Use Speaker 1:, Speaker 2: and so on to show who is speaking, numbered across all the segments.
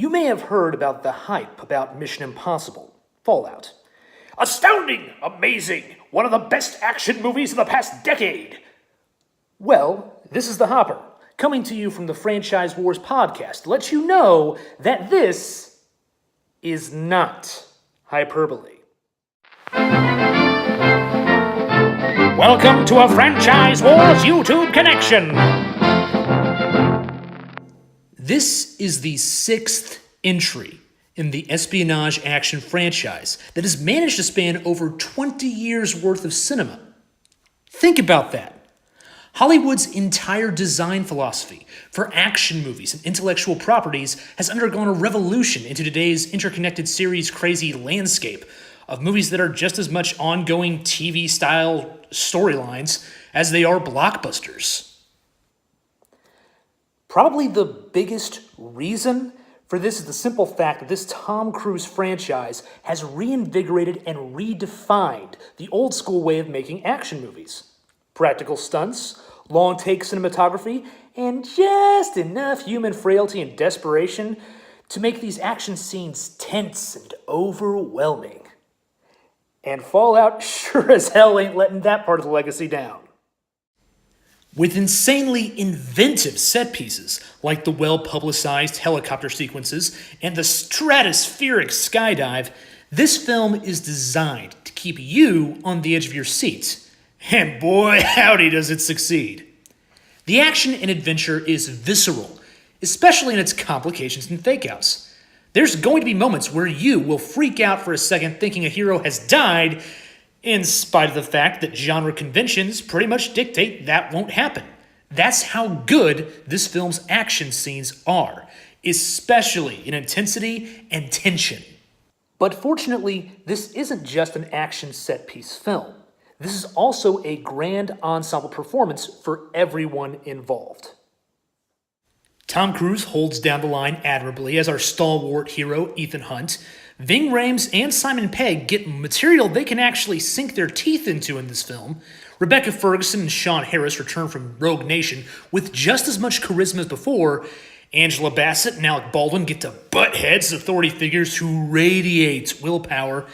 Speaker 1: You may have heard about the hype about Mission Impossible, Fallout. Astounding! Amazing! One of the best action movies of the past decade! Well, this is the Hopper, coming to you from the Franchise Wars podcast to let you know that this is not hyperbole. Welcome to a Franchise Wars YouTube connection! This is the 6th entry in the espionage action franchise that has managed to span over 20 years worth of cinema. Think about that. Hollywood's entire design philosophy for action movies and intellectual properties has undergone a revolution into today's interconnected series crazy landscape of movies that are just as much ongoing TV-style storylines as they are blockbusters. Probably the biggest reason for this is the simple fact that this Tom Cruise franchise has reinvigorated and redefined the old school way of making action movies. Practical stunts, long take cinematography, and just enough human frailty and desperation to make these action scenes tense and overwhelming. And Fallout sure as hell ain't letting that part of the legacy down. With insanely inventive set pieces, like the well-publicized helicopter sequences and the stratospheric skydive, this film is designed to keep you on the edge of your seat. And boy, howdy does it succeed. The action and adventure is visceral, especially in its complications and fake-outs. There's going to be moments where you will freak out for a second thinking a hero has died, in spite of the fact that genre conventions pretty much dictate that won't happen. That's how good this film's action scenes are, especially in intensity and tension. But fortunately, this isn't just an action set-piece film. This is also a grand ensemble performance for everyone involved. Tom Cruise holds down the line admirably as our stalwart hero, Ethan Hunt. Ving Rhames and Simon Pegg get material they can actually sink their teeth into in this film. Rebecca Ferguson and Sean Harris return from Rogue Nation with just as much charisma as before. Angela Bassett and Alec Baldwin get to butt heads authority figures who radiate willpower.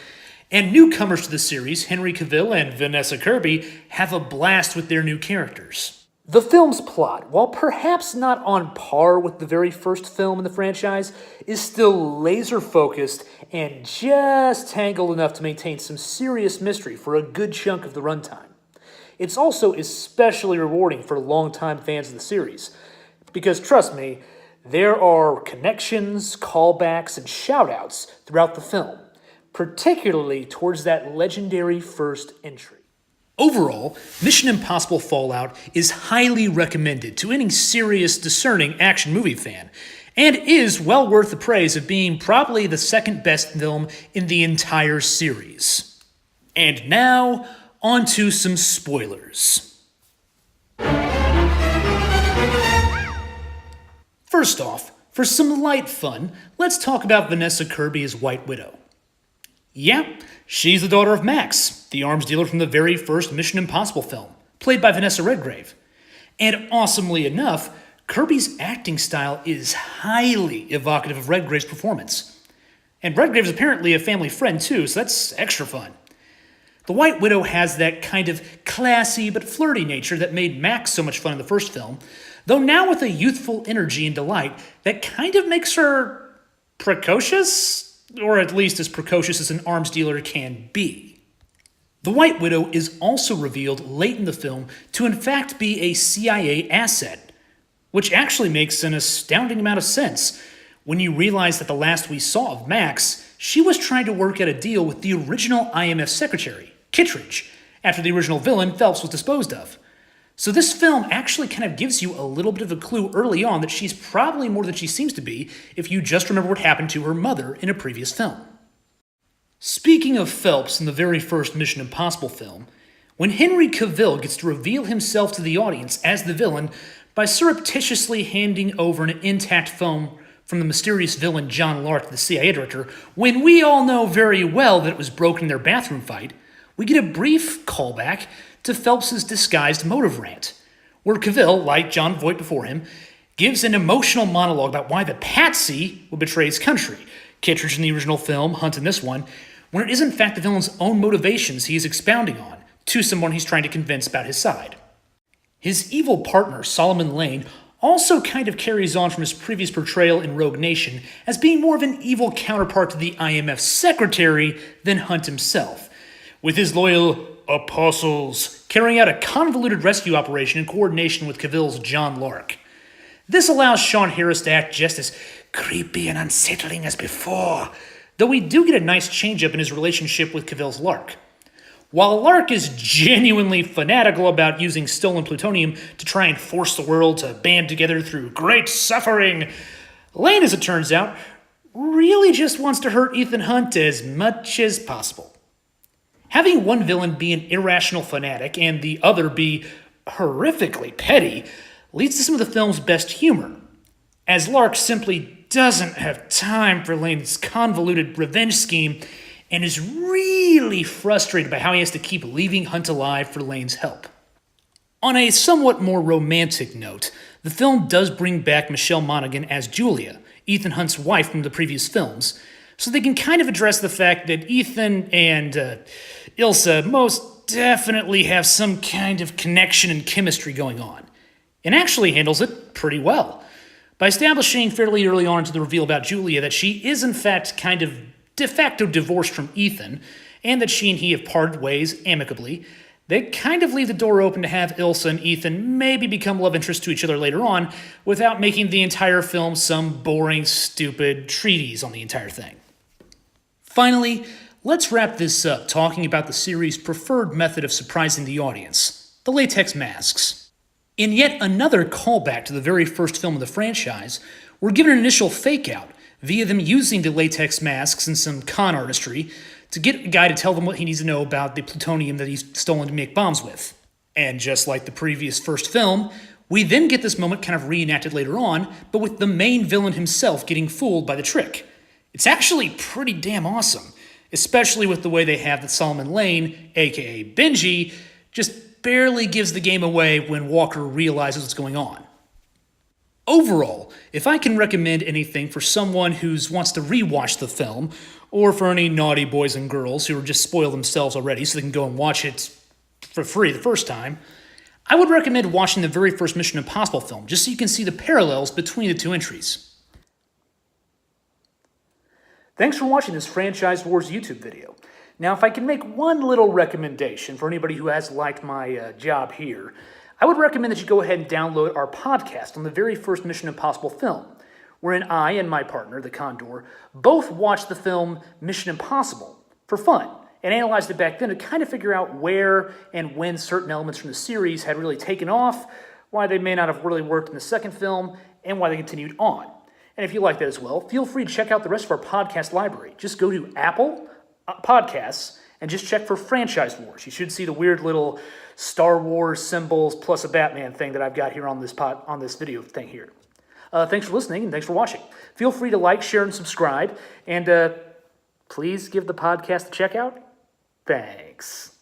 Speaker 1: And newcomers to the series, Henry Cavill and Vanessa Kirby, have a blast with their new characters. The film's plot, while perhaps not on par with the very first film in the franchise, is still laser-focused and just tangled enough to maintain some serious mystery for a good chunk of the runtime. It's also especially rewarding for longtime fans of the series, because trust me, there are connections, callbacks, and shout-outs throughout the film, particularly towards that legendary first entry. Overall, Mission Impossible Fallout is highly recommended to any serious, discerning action movie fan, and is well worth the praise of being probably the second best film in the entire series. And now, on to some spoilers. First off, for some light fun, let's talk about Vanessa Kirby as White Widow. Yeah, she's the daughter of Max, the arms dealer from the very first Mission Impossible film, played by Vanessa Redgrave. And awesomely enough, Kirby's acting style is highly evocative of Redgrave's performance. And Redgrave's apparently a family friend too, so that's extra fun. The White Widow has that kind of classy but flirty nature that made Max so much fun in the first film, though now with a youthful energy and delight that kind of makes her precocious? Or at least as precocious as an arms dealer can be. The White Widow is also revealed late in the film to in fact be a CIA asset, which actually makes an astounding amount of sense when you realize that the last we saw of Max, she was trying to work out a deal with the original IMF secretary, Kittredge, after the original villain, Phelps, was disposed of. So this film actually kind of gives you a little bit of a clue early on that she's probably more than she seems to be if you just remember what happened to her mother in a previous film. Speaking of Phelps in the very first Mission Impossible film, when Henry Cavill gets to reveal himself to the audience as the villain by surreptitiously handing over an intact phone from the mysterious villain John Lark to the CIA director, when we all know very well that it was broken in their bathroom fight, we get a brief callback to Phelps' disguised motive rant, where Cavill, like John Voight before him, gives an emotional monologue about why the patsy would betray his country. Kittredge in the original film, Hunt in this one, when it is in fact the villain's own motivations he is expounding on to someone he's trying to convince about his side. His evil partner, Solomon Lane, also kind of carries on from his previous portrayal in Rogue Nation as being more of an evil counterpart to the IMF secretary than Hunt himself, with his loyal apostles carrying out a convoluted rescue operation in coordination with Cavill's John Lark. This allows Sean Harris to act just as creepy and unsettling as before, though we do get a nice change-up in his relationship with Cavill's Lark. While Lark is genuinely fanatical about using stolen plutonium to try and force the world to band together through great suffering, Lane, as it turns out, really just wants to hurt Ethan Hunt as much as possible. Having one villain be an irrational fanatic and the other be horrifically petty leads to some of the film's best humor, as Lark simply doesn't have time for Lane's convoluted revenge scheme and is really frustrated by how he has to keep leaving Hunt alive for Lane's help. On a somewhat more romantic note, the film does bring back Michelle Monaghan as Julia, Ethan Hunt's wife from the previous films, so they can kind of address the fact that Ethan and Ilsa most definitely have some kind of connection and chemistry going on, and actually handles it pretty well, by establishing fairly early on into the reveal about Julia that she is in fact kind of de facto divorced from Ethan, and that she and he have parted ways amicably. They kind of leave the door open to have Ilsa and Ethan maybe become love interests to each other later on, without making the entire film some boring, stupid treatise on the entire thing. Finally, let's wrap this up talking about the series' preferred method of surprising the audience, the Latex Masks. In yet another callback to the very first film of the franchise, we're given an initial fake-out via them using the latex masks and some con artistry to get a guy to tell them what he needs to know about the plutonium that he's stolen to make bombs with. And just like the previous first film, we then get this moment kind of reenacted later on, but with the main villain himself getting fooled by the trick. It's actually pretty damn awesome, especially with the way they have that Solomon Lane, aka Benji, just barely gives the game away when Walker realizes what's going on. Overall, if I can recommend anything for someone who wants to rewatch the film, or for any naughty boys and girls who are just spoiled themselves already so they can go and watch it for free the first time, I would recommend watching the very first Mission Impossible film, just so you can see the parallels between the two entries. Thanks for watching this Franchise Wars YouTube video. Now, if I can make one little recommendation for anybody who has liked my job here, I would recommend that you go ahead and download our podcast on the very first Mission Impossible film, wherein I and my partner, the Condor, both watched the film Mission Impossible for fun and analyzed it back then to kind of figure out where and when certain elements from the series had really taken off, why they may not have really worked in the second film, and why they continued on. And if you like that as well, feel free to check out the rest of our podcast library. Just go to Apple Podcasts and just check for Franchise Wars. You should see the weird little Star Wars symbols plus a Batman thing that I've got here on this video thing here. Thanks for listening and thanks for watching. Feel free to like, share, and subscribe. And please give the podcast a check out. Thanks.